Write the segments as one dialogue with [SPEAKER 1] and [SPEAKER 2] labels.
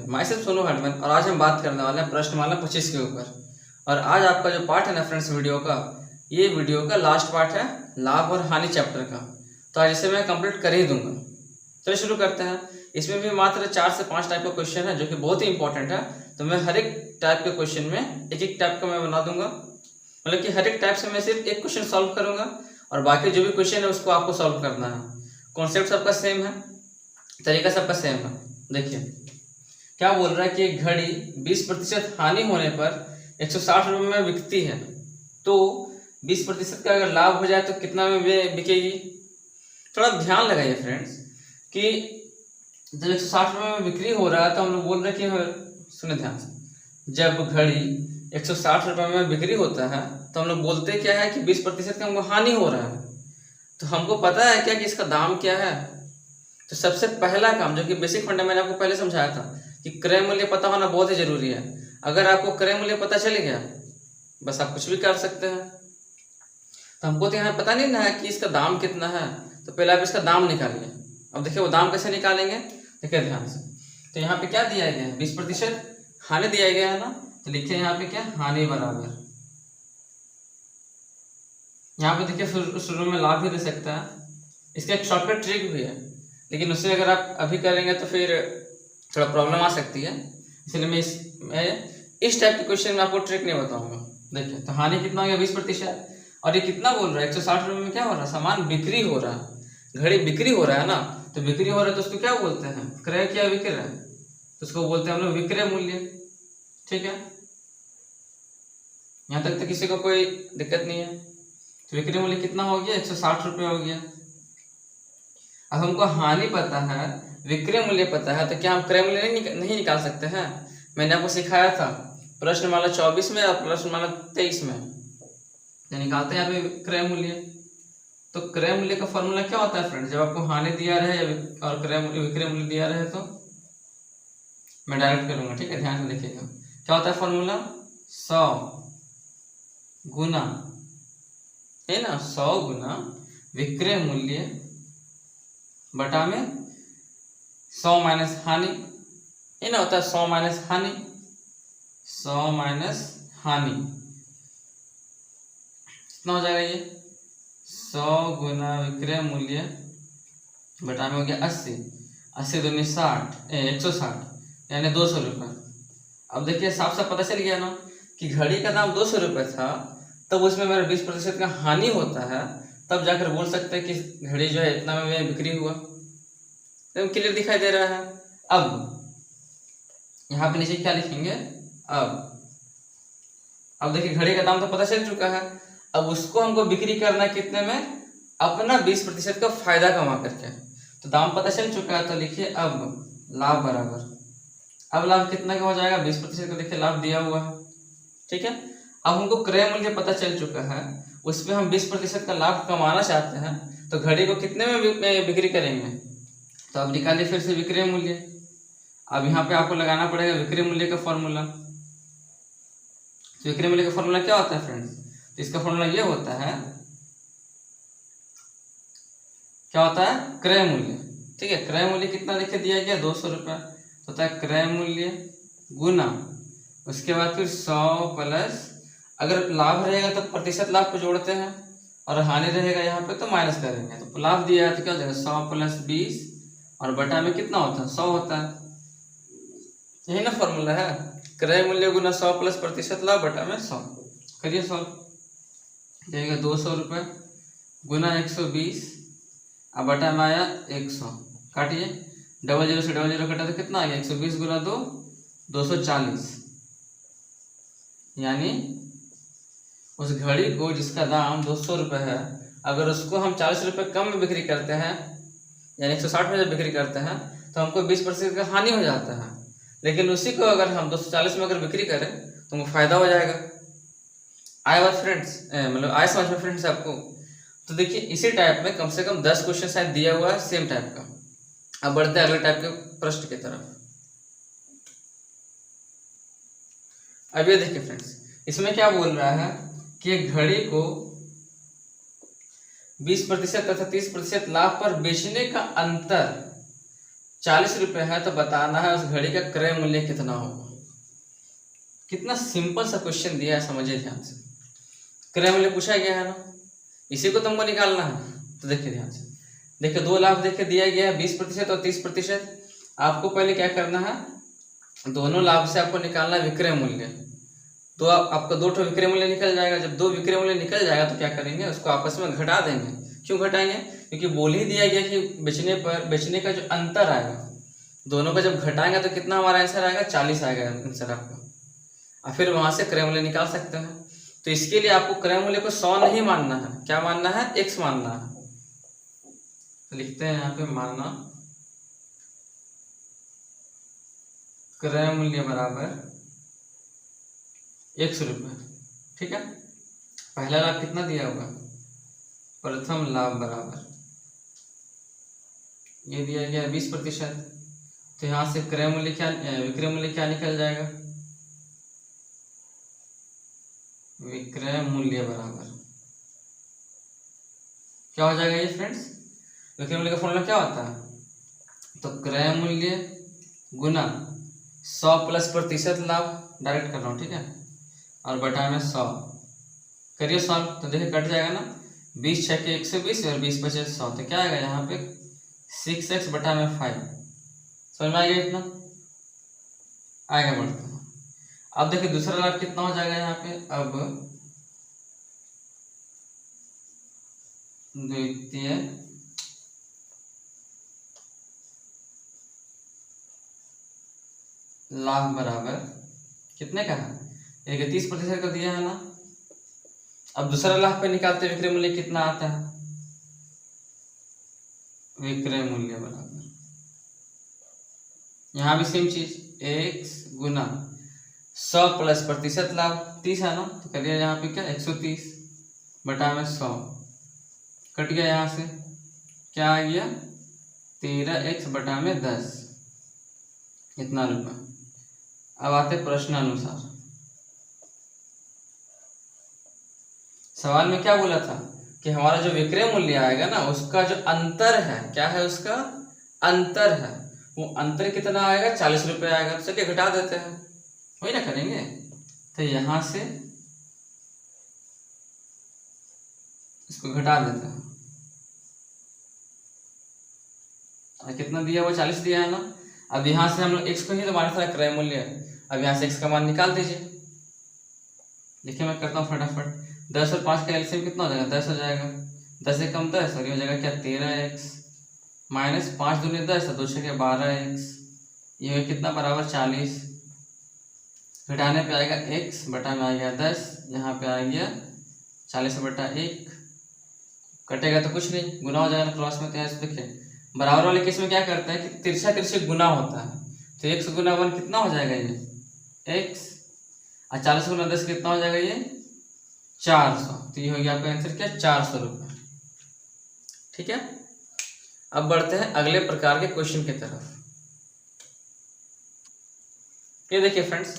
[SPEAKER 1] My self Sonu Harman, और आज हम बात करने वाले हैं प्रश्नमाला 25 के ऊपर। और आज आपका जो पार्ट है ना फ्रेंड्स वीडियो का, ये वीडियो का लास्ट पार्ट है लाभ और हानि चैप्टर का। तो आज इसे मैं कंप्लीट कर ही दूंगा। चलिए शुरू करते हैं। इसमें भी मात्र 4 से 5 टाइप का क्वेश्चन है जो कि बहुत ही इंपॉर्टेंट है। तो मैं हर एक टाइप के क्वेश्चन में एक एक टाइप का मैं बना दूंगा, मतलब कि हर एक टाइप से मैं सिर्फ एक क्वेश्चन सॉल्व करूंगा और बाकी जो भी क्वेश्चन है उसको आपको सॉल्व करना है। कॉन्सेप्ट सबका सेम है, तरीका सबका सेम है। देखिए क्या बोल रहा है कि एक घड़ी 20% हानि होने पर 160 रुपये में बिकती है, तो 20% का अगर लाभ हो जाए तो कितना में बिकेगी। थोड़ा ध्यान लगाइए फ्रेंड्स कि जब 160 रुपये में बिक्री हो रहा है तो हम लोग बोल रहे हैं कि सुने ध्यान से, जब घड़ी 160 रुपये में बिक्री होता है तो हम लोग बोलते क्या है कि 20% का हमको हानि हो रहा है। तो हमको पता है क्या कि इसका दाम क्या है। तो सबसे पहला काम जो कि बेसिक फंडा मैंने आपको पहले समझाया था कि क्रय मूल्य पता होना बहुत ही जरूरी है। अगर आपको क्रय मूल्य पता चल गया बस आप कुछ भी कर सकते हैं। तो हमको तो यहाँ पता नहीं ना है कि इसका दाम कितना है, तो पहले आप इसका दाम निकालिए। अब देखिए वो दाम कैसे निकालेंगे, देखिए ध्यान से। तो यहाँ पे क्या दिया गया है, 20% हानि दिया गया है ना, तो लिखिए यहाँ पे क्या, हानि बराबर। यहाँ पे देखिए शुरू में लाभ भी दे सकता है। इसका एक शॉर्टकट ट्रिक भी है, लेकिन उससे अगर आप अभी करेंगे तो फिर थोड़ा प्रॉब्लम आ सकती है, इसलिए मैं इस टाइप के क्वेश्चन में आपको ट्रिक नहीं बताऊंगा। देखिए तो हानि कितना हो गया, 20%, और ये कितना बोल रहा है, 160 रुपये में क्या हो रहा है, सामान बिक्री हो रहा है, घड़ी बिक्री हो रहा है ना। तो बिक्री हो रहा है तो उसको क्या बोलते हैं, क्रय क्या विक्रय, तो उसको बोलते हैं हम लोग विक्रय मूल्य। ठीक है, यहाँ तक तो किसी को कोई दिक्कत नहीं है। तो विक्रय मूल्य कितना हो गया, 160 रुपये हो गया। अब हमको हानि पता है, विक्रय मूल्य पता है, तो क्या हम क्रय मूल्य नहीं निकाल सकते हैं। मैंने आपको सिखाया था प्रश्नमाला 24 में और प्रश्नमाला 23 में, तो निकालते हैं यहाँ पे क्रय मूल्य। तो क्रय मूल्य का फॉर्मूला क्या होता है फ्रेंड, जब आपको हानि दिया रहे और विक्रय मूल्य दिया रहे तो मैं डायरेक्ट करूंगा। ठीक है, ध्यान से देखिएगा क्या होता है फॉर्मूला, 100 गुना है ना, 100 गुना विक्रय मूल्य बटा में 100 माइनस हानि, ये ना होता है 100 माइनस हानि, 100 माइनस हानि कितना हो जाएगा ये, 100 गुना विक्रय मूल्य बटा में हो गया 80, 80 दूनी 60, 160 यानी 200 रुपये। अब देखिए साफ साफ पता चल गया ना कि घड़ी का दाम 200 रुपये था, तब उसमें मेरा 20% का हानि होता है, तब जाकर बोल सकते हैं कि घड़ी जो है इतना में बिक्री हुआ। तो क्लियर दिखाई दे रहा है। अब यहाँ पे नीचे क्या लिखेंगे, अब देखिए घड़ी का दाम तो पता चल चुका है, अब उसको हमको बिक्री करना कितने में, अपना 20% का फायदा कमा करके। तो दाम पता चल चुका है, तो लिखिए अब लाभ बराबर। अब लाभ कितना का हो जाएगा, 20% का देखिए लाभ दिया हुआ है। ठीक है, अब हमको क्रय मूल्य पता चल चुका है, उसमें हम 20% का लाभ कमाना चाहते हैं, तो घड़ी को कितने में बिक्री करेंगे। तो अब निकालिए फिर से विक्रय मूल्य। अब यहाँ पे आपको लगाना पड़ेगा विक्रय मूल्य का फॉर्मूला। तो विक्रय मूल्य का फॉर्मूला क्या होता है फ्रेंड्स, तो इसका फॉर्मूला ये होता है, क्या होता है, क्रय मूल्य। ठीक है, क्रय मूल्य कितना देखिए दिया गया, 200 रुपये, तो होता है क्रय मूल्य गुना, उसके बाद फिर 100 प्लस, अगर लाभ रहेगा तो प्रतिशत लाभ को जोड़ते हैं, और हानि रहेगा यहाँ पे तो माइनस करेंगे। तो लाभ दिया है तो क्या हो जाएगा, 100 प्लस 20, और बटा में कितना होता है, 100 होता है। यही ना फॉर्मूला है, क्रय मूल्य गुना 100 प्लस प्रतिशत लाभ बटा में 100। करिए सॉल्व, जाएगा 200 रुपये गुना 120, अब बटा में आया 100, काटिए, डबल जीरो से डबल जीरो कटा तो कितना आ गया, 120 गुना 2 240, यानी उस घड़ी को जिसका दाम 200 रुपये है, अगर उसको हम 40 रुपये कम में बिक्री करते हैं, यानी 160 में जब बिक्री करते हैं, तो हमको 20% का हानि हो जाता है। लेकिन उसी को अगर हम 240 में अगर बिक्री करें तो हमको फायदा हो जाएगा। आए बात फ्रेंड्स, मतलब आए समझ में फ्रेंड्स आपको। तो देखिए इसी टाइप में कम से कम 10 क्वेश्चन शायद दिया हुआ है सेम टाइप का। अब बढ़ते हैं अगले टाइप के प्रश्न की तरफ। अब ये देखिए फ्रेंड्स, इसमें क्या बोल रहा है कि एक घड़ी को 20% तथा 30% लाभ पर बेचने का अंतर 40 रुपये है तो बताना है उस घड़ी का क्रय मूल्य कितना होगा। कितना सिंपल सा क्वेश्चन दिया है, समझिए ध्यान से। क्रय मूल्य पूछा गया है ना, इसी को तुमको निकालना है। तो देखिए ध्यान से, देखिए 2 लाख देखिए दिया गया है 20% और 30%। आपको पहले क्या करना है, दोनों लाभ से आपको निकालना है विक्रय मूल्य। तो आपका 2 विक्रय मूल्य निकल जाएगा। जब 2 विक्रय मूल्य निकल जाएगा तो क्या करेंगे, उसको आपस में घटा देंगे। क्यों घटाएंगे, क्योंकि बोल ही दिया गया कि बेचने का जो अंतर आएगा, दोनों का जब घटाएंगे तो कितना हमारा आंसर आएगा, 40 आएगा आंसर आपका। और फिर वहां से क्रय मूल्य निकाल सकते हैं। तो इसके लिए आपको क्रय मूल्य को 100 नहीं मानना है, क्या मानना है, x मानना है। तो लिखते हैं यहाँ पे, माना क्रय मूल्य बराबर 100 रुपये। ठीक है, पहला लाभ कितना दिया होगा, प्रथम लाभ बराबर ये दिया गया 20%। तो यहाँ से क्रय मूल्य क्या, विक्रय मूल्य क्या निकल जाएगा, विक्रय मूल्य बराबर क्या हो जाएगा ये फ्रेंड्स, विक्रय मूल्य का फॉर्मूला क्या होता है, तो क्रय मूल्य गुना 100 प्लस प्रतिशत लाभ, डायरेक्ट कर रहा हूँ। ठीक है, और बटा में 100 करिए सॉल्व। तो देखिए कट जाएगा ना, 20 छः के 120 और 20 बचे 100। तो क्या आएगा यहाँ पे 6x बटा में 5। समझ में आएगा इतना, आएगा बढ़ता है। अब देखिए दूसरा लाभ कितना हो जाएगा यहाँ पे, अब द्वितीय लाभ बराबर कितने का है, 30% का दिया है ना। अब दूसरा लाभ पे निकालते विक्रय मूल्य कितना आता है, विक्रय मूल्य बराबर यहाँ भी सेम चीज, x गुना 100 प्लस प्रतिशत लाभ 30 है ना, तो करिए यहाँ पे क्या 130 बटा में 100, कट गया यहाँ से, क्या आ गया 13x बटा में 10, इतना रुपया। अब आते प्रश्न अनुसार, सवाल में क्या बोला था कि हमारा जो विक्रय मूल्य आएगा ना, उसका जो अंतर है, क्या है उसका अंतर है, वो अंतर कितना आएगा, 40 रुपये आएगा। तो चलिए घटा देते हैं, वही ना करेंगे। तो यहां से इसको घटा देते हैं, कितना दिया हुआ 40 दिया है ना। अब यहां से हम लोग x को ही तो माना था क्रय मूल्य, अब यहां से x का मान निकाल दीजिए। देखिए मैं करता हूँ फटाफट, 10 और 5 का एलसीएम कितना हो जाएगा, 10 हो जाएगा, 10 से कम 10 और ये हो जाएगा क्या 13x माइनस 5 दूनी 10 और 2 छः 12x, ये कितना बराबर 40। घटाने पे आएगा x बटा में आ गया 10, यहाँ पे आ गया 40 बटा 1, कटेगा तो कुछ नहीं, गुना हो जाएगा क्रॉस में। तो यहाँ से देखिए बराबर वाले केस में क्या करते हैं कि तिरछा तिरछे गुना होता है, तो 1 गुना 1 कितना हो जाएगा ये x, और 40 गुना 10 कितना हो जाएगा ये 400। तो ये हो गया आपका आंसर क्या 400 रुपये। ठीक है, अब बढ़ते हैं अगले प्रकार के क्वेश्चन की तरफ। ये देखिए फ्रेंड्स,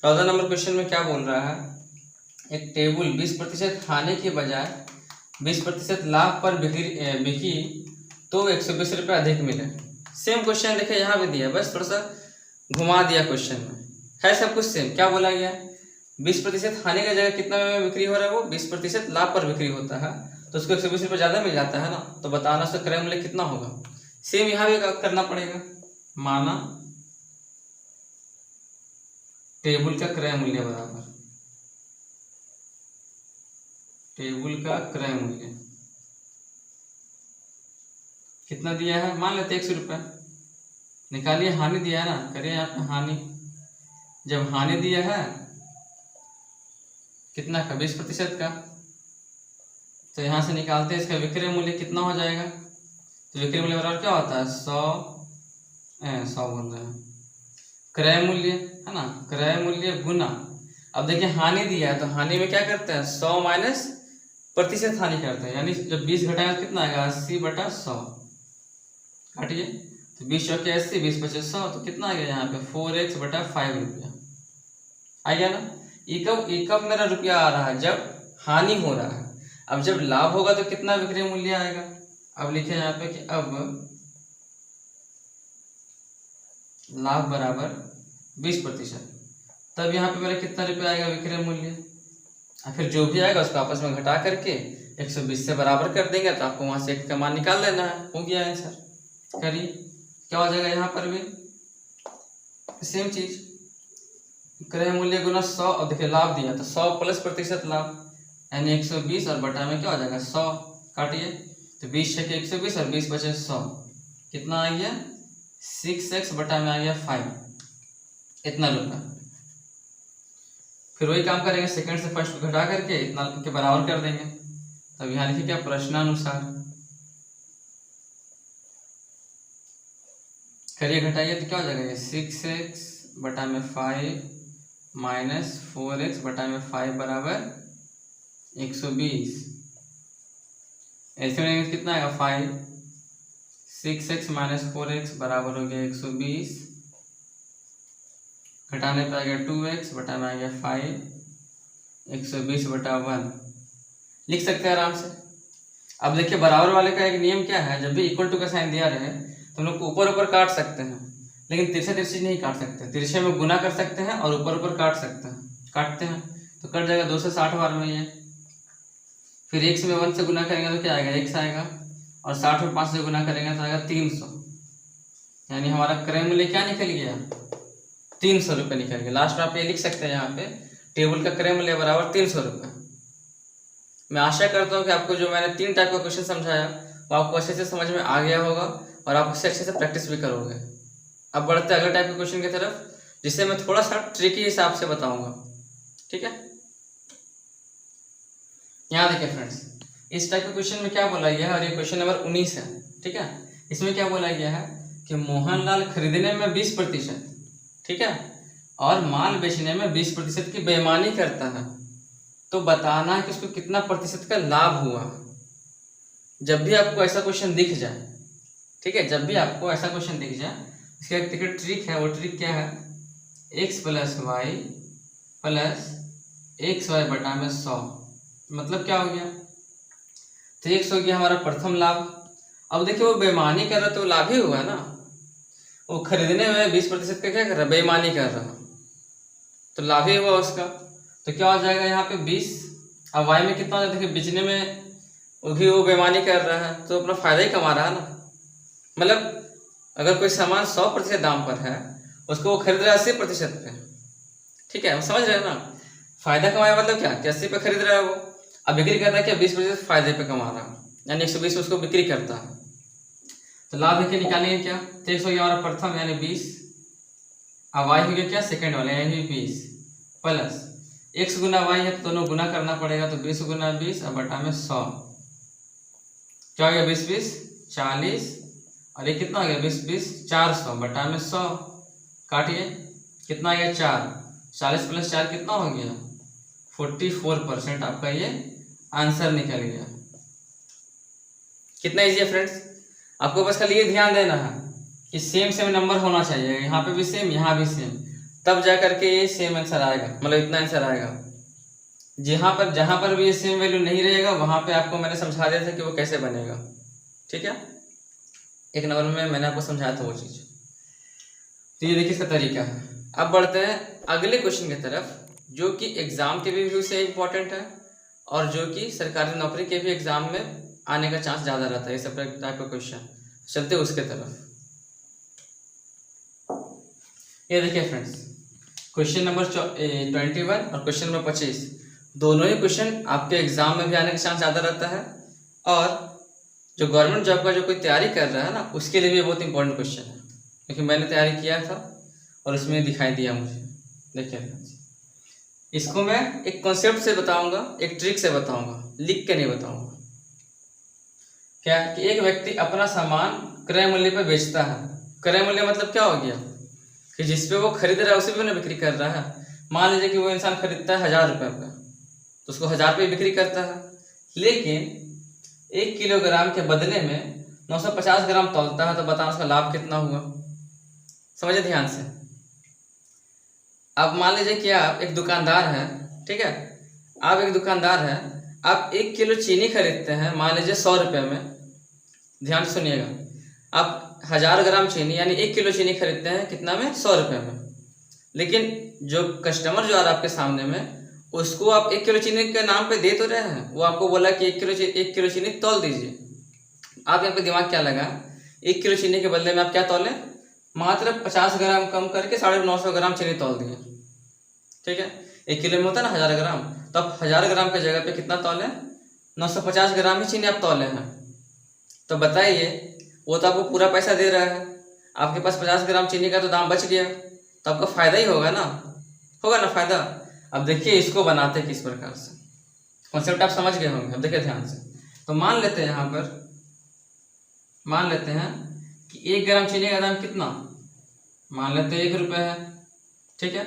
[SPEAKER 1] 14 नंबर क्वेश्चन में क्या बोल रहा है, एक टेबल 20% खाने के बजाय 20% लाभ पर बिकी तो 120 रुपये अधिक मिले। सेम क्वेश्चन देखिए यहाँ भी दिया, बस थोड़ा सा घुमा दिया क्वेश्चन में, है सब कुछ सेम। क्या बोला गया, 20% खाने की जगह कितना में बिक्री हो रहा है, वो 20% लाभ पर बिक्री होता है, तो उसको 120 रुपये ज़्यादा मिल जाता है ना। तो बताना उसका क्रय मूल्य कितना होगा, सेम यहाँ भी करना पड़ेगा। माना टेबल का क्रय मूल्य बराबर टेबल का क्रय मूल्य कितना दिया है, मान लेते 100 रुपये। निकालिए, हानि दिया है ना, करिए यहाँ पे हानि। जब हानि दिया है कितना का, 20% का, तो यहाँ से निकालते हैं इसका विक्रय मूल्य कितना हो जाएगा। तो विक्रय मूल्य बराबर क्या होता है 100 बोल रहे हैं, क्रय मूल्य है ना, क्रय मूल्य गुना। अब देखिए हानि दिया है, तो हानि में क्या करते हैं 100 माइनस प्रतिशत हानि करते हैं, यानी जब 20 घटाएगा कितना आएगा 80 बटा 100, काटिए। तो 20 चौके 80, 20 पचे 100, तो कितना आ गया यहाँ पे 4x बटा 5 रुपया आ गया ना। ये कब मेरा रुपया आ रहा है, जब हानि हो रहा है। अब जब लाभ होगा तो कितना विक्रय मूल्य आएगा। अब लिखे यहाँ पे कि अब लाभ बराबर 20%, तब यहाँ पे मेरा कितना रुपये आएगा विक्रय मूल्य, और फिर जो भी आएगा उसको आपस में घटा करके 120 से बराबर कर देंगे, तो आपको वहाँ से एक का मान निकाल लेना है। हो गया आंसर। करिए क्या हो जाएगा, यहाँ पर भी सेम चीज, क्रय मूल्य गुना 100। और देखिए लाभ दिया तो 100 प्लस प्रतिशत लाभ यानी 120, और बटा में क्या हो जाएगा 100, काटिए तो 20 छके 120 और 20 बचे 100, कितना आ गया 6x बटा में आ गया 5, इतना रुपया। फिर वही काम करेंगे, सेकंड से फर्स्ट को घटा करके इतना के बराबर कर देंगे। तब यहाँ लिखिए क्या, प्रश्नानुसार। करिए घटाइए तो क्या हो जाएगा, 6x बटा में 5 माइनस 4x बटा में 5 बराबर 120। ऐसे में कितना आएगा 5, 6x माइनस 4x बराबर हो गया 120, घटाने पर आ गया 2x बटा में आ गया 5, 120 बटा 1 लिख सकते हैं आराम से। अब देखिए बराबर वाले का एक नियम क्या है, जब भी इक्वल टू का साइन दिया रहे तो हम लोग को ऊपर ऊपर काट सकते हैं, लेकिन तिरछे तिरछे नहीं काट सकते। तिरछे में गुना कर सकते हैं और ऊपर ऊपर काट सकते हैं, काटते हैं तो कट जाएगा 2 से 60 बार में ये। फिर 1 में 1 से गुना करेंगे तो क्या आएगा, 1 आएगा, और 60 में 5 से गुना करेंगे तो आएगा 300, यानी हमारा क्रय मूल्य क्या निकल गया, 300 रुपये निकल गया। लास्ट में आप ये लिख सकते हैं यहाँ पे, टेबल का क्रय मूल्य बराबर 300 रुपये। मैं आशा करता हूँ कि आपको जो मैंने 3 टाइप का क्वेश्चन समझाया वो आपको अच्छे से समझ में आ गया होगा और आप उससे अच्छे से प्रैक्टिस भी करोगे। अब बढ़ते हैं अगले टाइप के क्वेश्चन की तरफ, जिसे मैं थोड़ा सा ट्रिकी हिसाब से बताऊंगा, ठीक है। यहाँ देखिए फ्रेंड्स, इस टाइप के क्वेश्चन में क्या बोला गया है, और ये क्वेश्चन नंबर 19 है, ठीक है। इसमें क्या बोला गया है कि मोहनलाल खरीदने में 20%, ठीक है, और माल बेचने में 20% की बेईमानी करता है, तो बताना है कि उसको कितना प्रतिशत का लाभ हुआ। जब भी आपको ऐसा क्वेश्चन दिख जाए, ठीक है, जब भी आपको ऐसा क्वेश्चन दिख जाए, इसका एक ट्रिक है। वो ट्रिक क्या है, x plus y plus x y बटा में 100, मतलब क्या हो गया, तो x हो गया हमारा प्रथम लाभ। अब देखिए वो बेईमानी कर रहा तो लाभ ही हुआ ना, वो खरीदने में 20% का क्या कर रहा है, बेईमानी कर रहा, तो लाभ ही हुआ उसका। तो क्या हो जाएगा यहाँ पे 20, अब y में कितना हो जाता है, देखिए बेचने में वो बेईमानी कर रहा है तो अपना फायदा ही कमा रहा है ना। मतलब अगर कोई सामान 100% दाम पर है, उसको वो खरीद रहा है 80% पे, ठीक है, समझ रहे हैं ना। फायदा कमाया मतलब क्या, कि 80 पे खरीद रहा है वो, अब बिक्री करता है क्या 20% फायदे पे कमा रहा है, यानी 120 उसको बिक्री करता है। तो लाभ देखिए निकालेंगे क्या, तो 100 हो गया हमारा प्रथम यानी 20, अब वाई हो गया क्या सेकेंड वाला यानी 20, प्लस x गुना वाई है तो दोनों गुना करना पड़ेगा, तो 20 गुना 20 और बटा में 100, क्या हो गया 20 20 40, और ये कितना हो गया 20 20 400 बटा में 100, काटिए कितना आ गया 4, 40 प्लस 4 कितना हो गया 44%। आपका ये आंसर निकल गया। कितना इजी है फ्रेंड्स, आपको बस खाली ये ध्यान देना है कि सेम सेम नंबर होना चाहिए, यहाँ पे भी सेम यहाँ भी सेम, तब जा करके ये सेम आंसर आएगा, मतलब इतना आंसर आएगा। जहां पर भी ये सेम वैल्यू नहीं रहेगा वहां पे आपको मैंने समझा दिया था कि वो कैसे बनेगा, ठीक है। 1 नंबर में मैंने आपको समझाया था वो चीज। तो ये देखिए इसका तरीका है। अब बढ़ते हैं अगले क्वेश्चन की तरफ, जो कि एग्जाम के भी व्यू से इम्पोर्टेंट है और जो कि सरकारी नौकरी के भी एग्जाम में आने का चांस ज्यादा रहता है, ये सब टाइप का क्वेश्चन। चलते उसके तरफ। ये देखिए फ्रेंड्स, क्वेश्चन नंबर 21 और क्वेश्चन नंबर 25, दोनों ही क्वेश्चन आपके एग्जाम में भी आने का चांस ज़्यादा रहता है, और जो गवर्नमेंट जॉब का जो कोई तैयारी कर रहा है ना, उसके लिए भी बहुत इंपॉर्टेंट क्वेश्चन है, क्योंकि मैंने तैयारी किया था और उसमें दिखाई दिया मुझे। देखिए फ्रेंड्स, इसको मैं एक कॉन्सेप्ट से बताऊंगा, एक ट्रिक से बताऊंगा, लिख के नहीं बताऊंगा। क्या कि एक व्यक्ति अपना सामान क्रय मूल्य पर बेचता है। क्रय मूल्य मतलब क्या हो गया कि जिसपे वो खरीद रहा है उसी पे ना बिक्री कर रहा है। मान लीजिए कि वो इंसान खरीदता है 1000 रुपये पे, तो उसको 1000 रुपये बिक्री करता है, लेकिन 1 किलोग्राम के बदले में 950 ग्राम तौलता है, तो बताना उसका लाभ कितना हुआ। समझे ध्यान से। अब मान लीजिए कि आप एक दुकानदार हैं, ठीक है, आप एक दुकानदार हैं, आप 1 किलो चीनी खरीदते हैं मान लीजिए 100 रुपये में। ध्यान सुनिएगा, आप 1000 ग्राम चीनी यानी 1 किलो चीनी खरीदते हैं कितना में, 100 रुपये में। लेकिन जो कस्टमर जो आ रहा है आपके सामने में, उसको आप 1 किलो चीनी के नाम पे दे तो रहे हैं, वो आपको बोला कि 1 किलो चीनी तौल दीजिए। आप यहाँ पे दिमाग क्या लगा, 1 किलो चीनी के बदले में आप क्या तौले, मात्र 50 ग्राम कम करके 950 ग्राम चीनी तौल दिए। ठीक है, 1 किलो में होता है ना 1000 ग्राम, तो आप 1000 ग्राम के जगह पे कितना तौले, 950 ग्राम ही चीनी आप तौले हैं। तो बताइए, वो तो आपको पूरा पैसा दे रहा है, आपके पास 50 ग्राम चीनी का तो दाम बच गया, तो आपका फायदा ही होगा ना, फायदा। अब देखिए इसको बनाते किस प्रकार से, कॉन्सेप्ट आप समझ गए होंगे। अब देखिए ध्यान से, तो मान लेते हैं यहाँ पर, मान लेते हैं कि 1 ग्राम चीनी का दाम कितना, मान लेते हैं 1 रुपये है। ठीक है,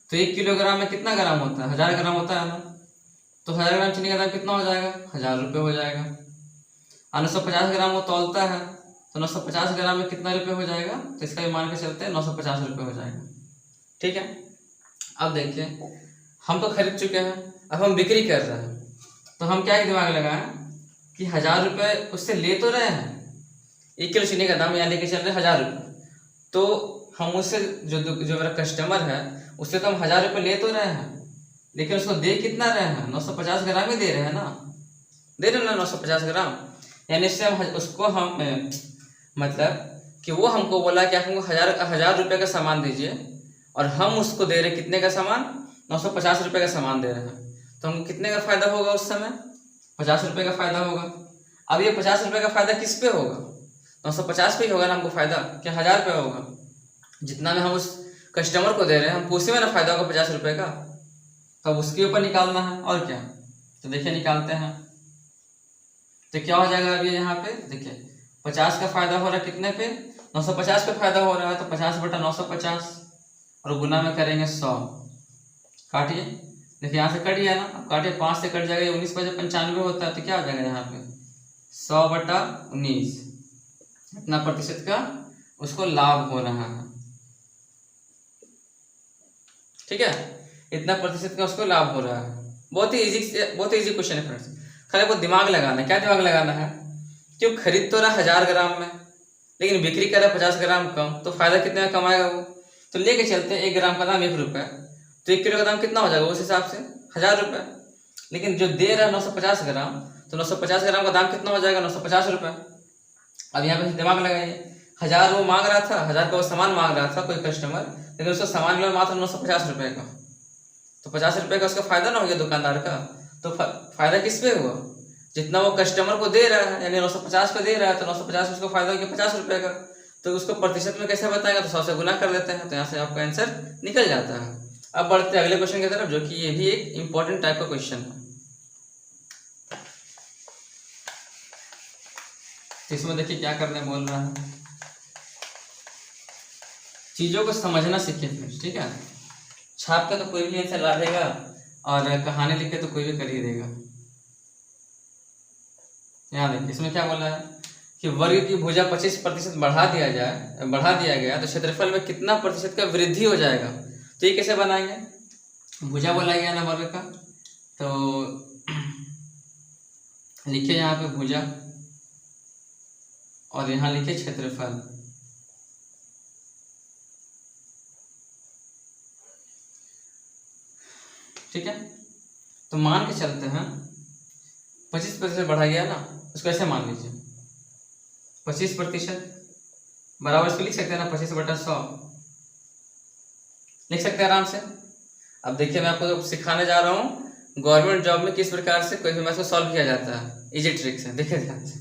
[SPEAKER 1] तो 1 किलोग्राम में कितना ग्राम होता है, 1000 ग्राम होता है ना, तो 1000 ग्राम चीनी का दाम कितना हो जाएगा, 1000 रुपये हो जाएगा। और 950 ग्राम वो तौलता है, तो 950 ग्राम में कितना रुपये हो जाएगा, तो इसका भी मान के चलते हैं 950 रुपये हो जाएगा। ठीक है, अब देखिए हम तो खरीद चुके हैं, अब हम बिक्री कर रहे हैं, तो हम क्या दिमाग लगाएं कि 1000 रुपये उससे ले तो रहे हैं, 1 किलो चीनी का दाम यहाँ लेके चल रहे 1000 रुपये, तो हम उससे जो मेरा कस्टमर है उससे तो हम 1000 रुपये ले तो रहे हैं, लेकिन उसको दे कितना रहे हैं, 950 ग्राम ही दे रहे हैं ना, दे रहे हैं ना 950 ग्राम। यानी इससे हम उसको हम मतलब कि वो हमको बोला कि आप हमको 1000 रुपये का सामान दीजिए, और हम उसको दे रहे कितने का सामान, 950 रुपये का सामान दे रहे हैं, तो हमको कितने का फायदा होगा उस समय, 50 रुपये का फायदा होगा। अब ये 50 रुपये का फायदा किस पे होगा, 950 पे ही होगा ना हमको फायदा, क्या 1000 पे होगा, जितना में हम उस कस्टमर को दे रहे हैं हमको उसी में ना फायदा होगा 50 रुपये का, तो उसके ऊपर निकालना है और क्या। तो देखिए निकालते हैं, तो क्या हो जाएगा अभी यहाँ पे देखिए, 50 का फायदा हो रहा है कितने पे, 950 पे फायदा हो रहा है, तो 50/950 और गुना में करेंगे 100। काटिए, देखिए यहाँ से कट गया ना, अब काटिए, 5 से कट जाएगा, 19/95 होता है, तो क्या हो जाएगा यहाँ पे 100/19, इतना प्रतिशत का उसको लाभ हो रहा है। ठीक है, इतना प्रतिशत का उसको लाभ हो रहा है। बहुत ही इजी क्वेश्चन है फ्रेंड्स, खाली आपको दिमाग लगाना है। क्या दिमाग लगाना है, क्यों खरीद तो रहा 1000 ग्राम में, लेकिन बिक्री कर रहा 50 ग्राम कम, तो फायदा कितने का कमाएगा वो। तो लेके चलते हैं 1 ग्राम का दाम 1 रुपये, तो 1 किलो का दाम कितना हो जाएगा उस हिसाब से 1000 रुपये, लेकिन जो दे रहा है 950 ग्राम, तो 950 ग्राम का दाम कितना हो जाएगा 950 रुपये। अब यहाँ पे दिमाग लगाइए, 1000 वो मांग रहा था, 1000 का वो सामान मांग रहा था कोई कस्टमर, लेकिन उसको सामान मिला मात्र 950 रुपये का, तो 50 रुपये का उसका फायदा ना हो गया दुकानदार का। तो फायदा किस पे हुआ, जितना वो कस्टमर को दे रहा है, यानी 950 पे दे रहा है, तो 950 उसको फायदा हो गया 50 रुपये का। तो उसको प्रतिशत में कैसे बताएगा, तो 100 से गुना कर लेते हैं, तो यहाँ से आपका आंसर निकल जाता है। अब बढ़ते हैं अगले क्वेश्चन की तरफ, जो कि ये भी एक इंपॉर्टेंट टाइप का क्वेश्चन है। इसमें देखिए क्या करने बोल रहा है, चीजों को समझना सीखिए फ्रेंड्स। ठीक है, छाप के तो कोई भी आंसर ला देगा, और कहानी लिख के तो कोई भी कर ही देगा। यहाँ देखिए इसमें क्या बोल रहा है कि वर्ग की भुजा 25% बढ़ा दिया गया तो क्षेत्रफल में कितना प्रतिशत का वृद्धि हो जाएगा। तो ये कैसे बनाएंगे, भुजा बोला गया ना वर्ग का, तो लिखिए यहाँ पे भुजा, और यहाँ लिखिए क्षेत्रफल। ठीक है, तो मान के चलते हैं 25% बढ़ा गया ना, उसको ऐसे मान लीजिए 25% बराबर, इसको लिख सकते हैं ना 25/100, लिख सकते हैं आराम से। अब देखिए मैं आपको सिखाने जा रहा हूँ गवर्नमेंट जॉब में किस प्रकार से कोई भी मैथ को सॉल्व किया जाता है, इजी ट्रिक से। देखिए ध्यान से,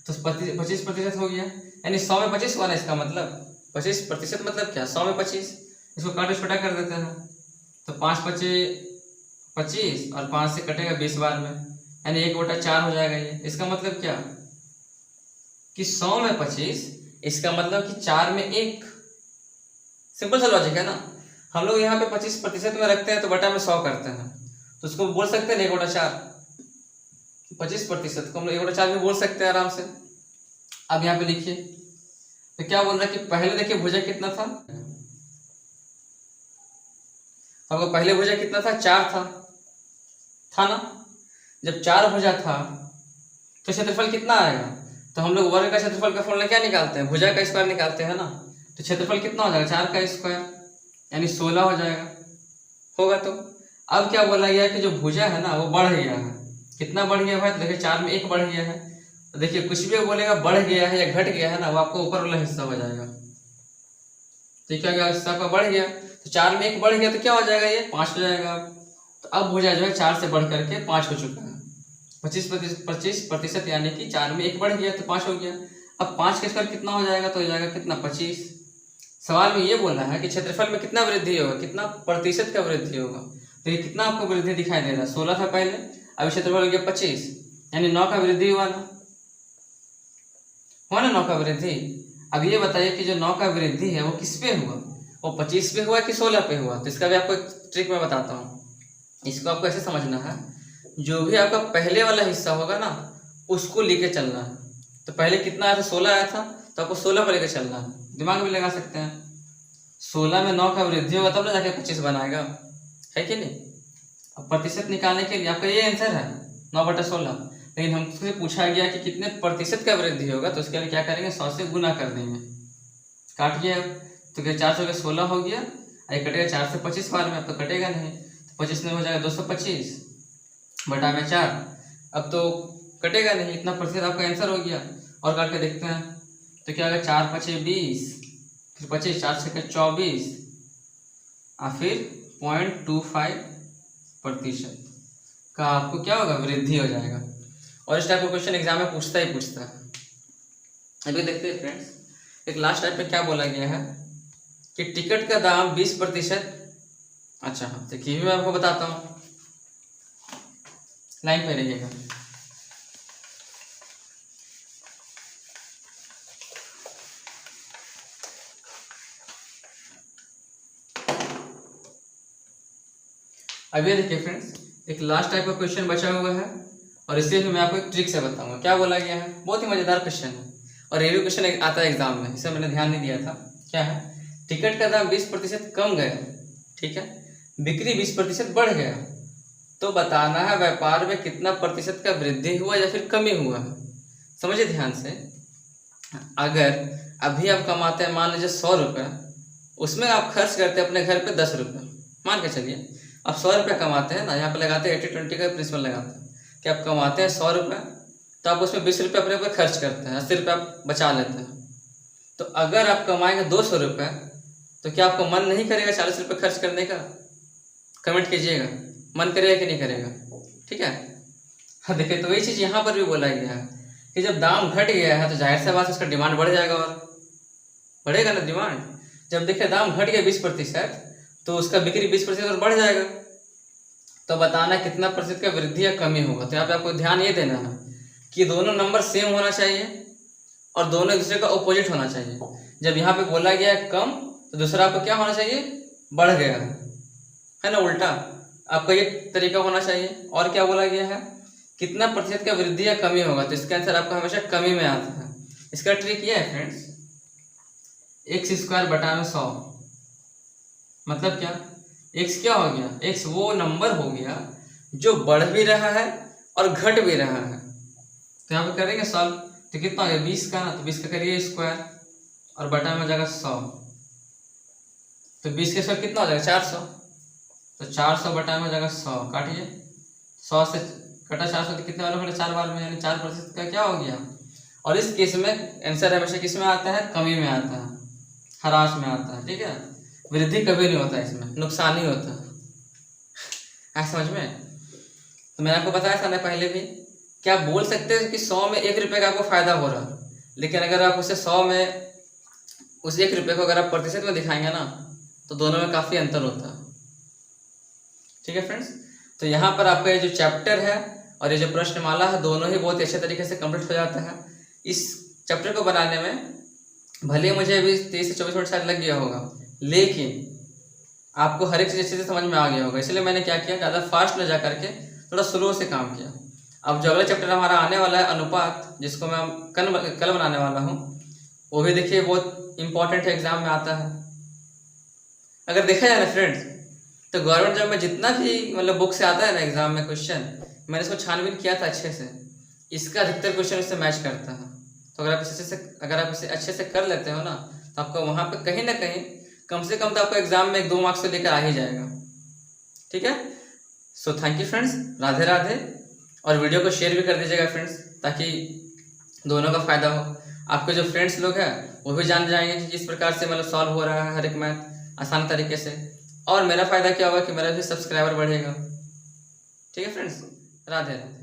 [SPEAKER 1] तो 25% हो गया, यानी 100 में 25 हुआ ना, इसका मतलब 25% मतलब क्या, 100 में 25, इसको काटो छोटा कर देते हैं, तो 5×5 = 25 और 5 से कटेगा 20 बार में, यानी 1/4 हो जाएगा। ये इसका मतलब क्या कि 100 में 25, इसका मतलब कि 4 में 1। सिंपल सा लॉजिक है ना। हम लोग यहाँ पे 25% में रखते हैं तो बटा में 100 करते हैं, तो उसको बोल सकते हैं 1/4। 25% को हम लोग 1/4 भी बोल सकते हैं आराम से। अब यहाँ पे लिखिए, तो क्या बोल रहा है कि पहले देखिए भुजा कितना था, हमको पहले भुजा कितना था, 4 था ना। जब 4 भुजा था तो क्षेत्रफल कितना आएगा, तो हम लोग वर्ग का क्षेत्रफल का फॉर्मूला क्या निकालते हैं, भुजा का स्क्वायर निकालते हैं ना। तो क्षेत्रफल कितना हो जाएगा, 4 का स्क्वायर यानी 16 हो जाएगा, होगा। तो अब क्या बोला गया कि जो भुजा है ना वो बढ़ गया है। कितना बढ़ गया भाई, तो देखिए 4 में 1 बढ़ गया है। तो देखिए कुछ भी बोलेगा बढ़ गया है या घट गया है ना, वो आपको ऊपर वाला हिस्सा हो जाएगा। तो क्या गया, हिस्सा आपका बढ़ गया, तो 4 में 1 बढ़ गया तो क्या हो जाएगा, ये 5 हो जाएगा। तो अब भुजा जो है 4 से बढ़ करके 5 हो चुका है। 25% यानी कि 4 में 1 बढ़ गया तो 5 हो गया। अब 5 के स्क्वायर कितना हो जाएगा, तो हो जाएगा कितना, 25। सवाल में ये बोला है कि क्षेत्रफल में कितना वृद्धि होगा, कितना प्रतिशत का वृद्धि होगा। तो ये कितना आपको वृद्धि दिखाई दे रहा है, 16 था पहले, अब क्षेत्रफल हो गया 25 यानी 9 का वृद्धि हुआ ना, 9 का वृद्धि। अब ये बताइए कि जो 9 का वृद्धि है वो किस पे हुआ, वो 25 पे हुआ कि 16 पे हुआ। तो इसका भी आपको एक ट्रिक मैं बताता हूँ। इसको आपको ऐसे समझना है, जो भी आपका पहले वाला हिस्सा होगा ना उसको लेके चलना है। तो पहले कितना आया था, 16 आया था, तो आपको 16 पर लेके चलना है। दिमाग में लगा सकते हैं, 16 में 9 का वृद्धि होगा तब ना जाके 25 बनाएगा, है कि नहीं। अब प्रतिशत निकालने के लिए आपका ये आंसर है 9/16, लेकिन हमसे पूछा गया कि कितने प्रतिशत का वृद्धि होगा। तो उसके लिए क्या करेंगे, 100 से गुना कर देंगे। काट गया तो क्या 4 से 16 हो गया, ये कटेगा 4 से 25 बार में, अब तो कटेगा नहीं। तो 25 में हो जाएगा 225 बटा में 4, अब तो कटेगा नहीं, इतना प्रतिशत आपका आंसर हो गया। और काट के देखते हैं तो क्या होगा, 4 × 5 = 20, फिर 25, 4 × 6 = 24 और फिर 0.25% का आपको क्या होगा, वृद्धि हो जाएगा। और इस टाइप का क्वेश्चन एग्जाम में पूछता ही पूछता है। अभी देखते हैं फ्रेंड्स, एक लास्ट टाइप में क्या बोला गया है कि टिकट का दाम 20%। अच्छा हाँ, देखिए मैं आपको बताता हूँ, लाइन पे रहिएगा। अब ये देखिए फ्रेंड्स, एक लास्ट टाइप का क्वेश्चन बचा हुआ है और इसे भी मैं आपको एक ट्रिक से बताऊंगा। क्या बोला गया है, बहुत ही मजेदार क्वेश्चन है और ये भी क्वेश्चन आता है एग्जाम में, इसे मैंने ध्यान नहीं दिया था। क्या है, टिकट का दाम 20% कम गया, ठीक है, बिक्री 20% बढ़ गया, तो बताना है व्यापार में कितना प्रतिशत का वृद्धि हुआ या फिर कमी हुआ है। समझिए ध्यान से, अगर अभी आप कमाते हैं मान लीजिए 100 रुपये, उसमें आप खर्च करते हैं अपने घर पे 10 रुपये, मान के चलिए आप 100 रुपये कमाते हैं ना, यहाँ पे लगाते हैं 80-20 का प्रिंसिपल लगाते हैं कि आप कमाते हैं 100 रुपये, तो आप उसमें 20 रुपये अपने ऊपर खर्च करते हैं, 80 रुपये आप बचा लेते हैं। तो अगर आप कमाएंगे 200 रुपये, तो क्या आपको मन नहीं करेगा 40 रुपये खर्च करने का? कमेंट कीजिएगा, मन करेगा कि नहीं करेगा, ठीक है। हाँ देखिए, तो वही चीज़ यहाँ पर भी बोला गया है कि जब दाम घट गया है तो जाहिर सी बात उसका डिमांड बढ़ जाएगा और बढ़ेगा ना डिमांड। जब देखिए दाम घट गया 20%, तो उसका बिक्री 20% और बढ़ जाएगा। तो बताना कितना प्रतिशत का वृद्धि या कमी होगा। तो यहाँ पे आपको ध्यान ये देना है कि दोनों नंबर सेम होना चाहिए और दोनों एक दूसरे का ऑपोजिट होना चाहिए। जब यहाँ पे बोला गया है कम, तो दूसरा आपको क्या होना चाहिए, बढ़ गया है ना, उल्टा आपका ये तरीका होना चाहिए। और क्या बोला गया है, कितना प्रतिशत का वृद्धि या कमी होगा, तो इसका आंसर आपका हमेशा कमी में आता है। इसका ट्रिक ये है फ्रेंड्स, x² बटा में 100, मतलब क्या, x क्या हो गया, x वो नंबर हो गया जो बढ़ भी रहा है और घट भी रहा है। तो यहाँ पे करेंगे सॉल्व, तो कितना हो गया 20 का ना, तो 20 का करिए स्क्वायर और बटा में हो जाएगा 100, तो 20 के स्क्वायर कितना हो जाएगा 400, तो 400 बटा में हो जाएगा 100, काटिए 100 से कटा 400 तो कितने वाला पड़े 4 बार में, यानी 4% का क्या हो गया। और इस केस में आंसर हमेशा किस में आता है, कमी में आता है, ह्रास में आता है, ठीक है। वृद्धि कभी नहीं होता, इसमें नुकसान ही होता है, समझ में। तो मैंने आपको बताया था ना पहले भी, क्या आप बोल सकते हैं कि 100 में 1 रुपये का आपको फायदा हो रहा, लेकिन अगर आप उसे 100 में उस 1 रुपये को अगर आप प्रतिशत में दिखाएंगे ना, तो दोनों में काफ़ी अंतर होता है, ठीक है फ्रेंड्स। तो यहाँ पर आपका ये जो चैप्टर है और ये जो प्रश्नमाला है, दोनों ही बहुत अच्छे तरीके से कंप्लीट हो जाता है। इस चैप्टर को बनाने में भले मुझे अभी 23 से 24 मिनट शायद लग गया होगा, लेकिन आपको हर एक चीज़ अच्छे से समझ में आ गया होगा, इसलिए मैंने क्या किया, ज़्यादा फास्ट न जा करके थोड़ा स्लो से काम किया। अब जो अगला चैप्टर हमारा आने वाला है अनुपात, जिसको मैं कल बनाने वाला हूँ, वो भी देखिए बहुत इंपॉर्टेंट है, एग्जाम में आता है। अगर देखा जाए ना फ्रेंड्स, तो गवर्नमेंट जॉब में जितना भी मतलब बुक से आता है ना एग्जाम में क्वेश्चन, मैंने इसको छानबीन किया था अच्छे से, इसका अधिकतर क्वेश्चन इससे मैच करता है। तो अगर आप इसे अच्छे से कर लेते हो ना, तो आपको वहाँ पे कहीं ना कहीं कम से कम तो आपको एग्जाम में 1-2 मार्क्स तो लेकर आ ही जाएगा। ठीक है, so thank you friends, Radhe Radhe. और वीडियो को शेयर भी कर दीजिएगा फ्रेंड्स, ताकि दोनों का फायदा हो। आपके जो फ्रेंड्स लोग हैं वो भी जान जाएंगे कि किस प्रकार से मतलब सॉल्व हो रहा है हर एक मैथ आसान तरीके से, और मेरा फायदा क्या होगा कि मेरा भी सब्सक्राइबर बढ़ेगा। ठीक है फ्रेंड्स, राधे राधे।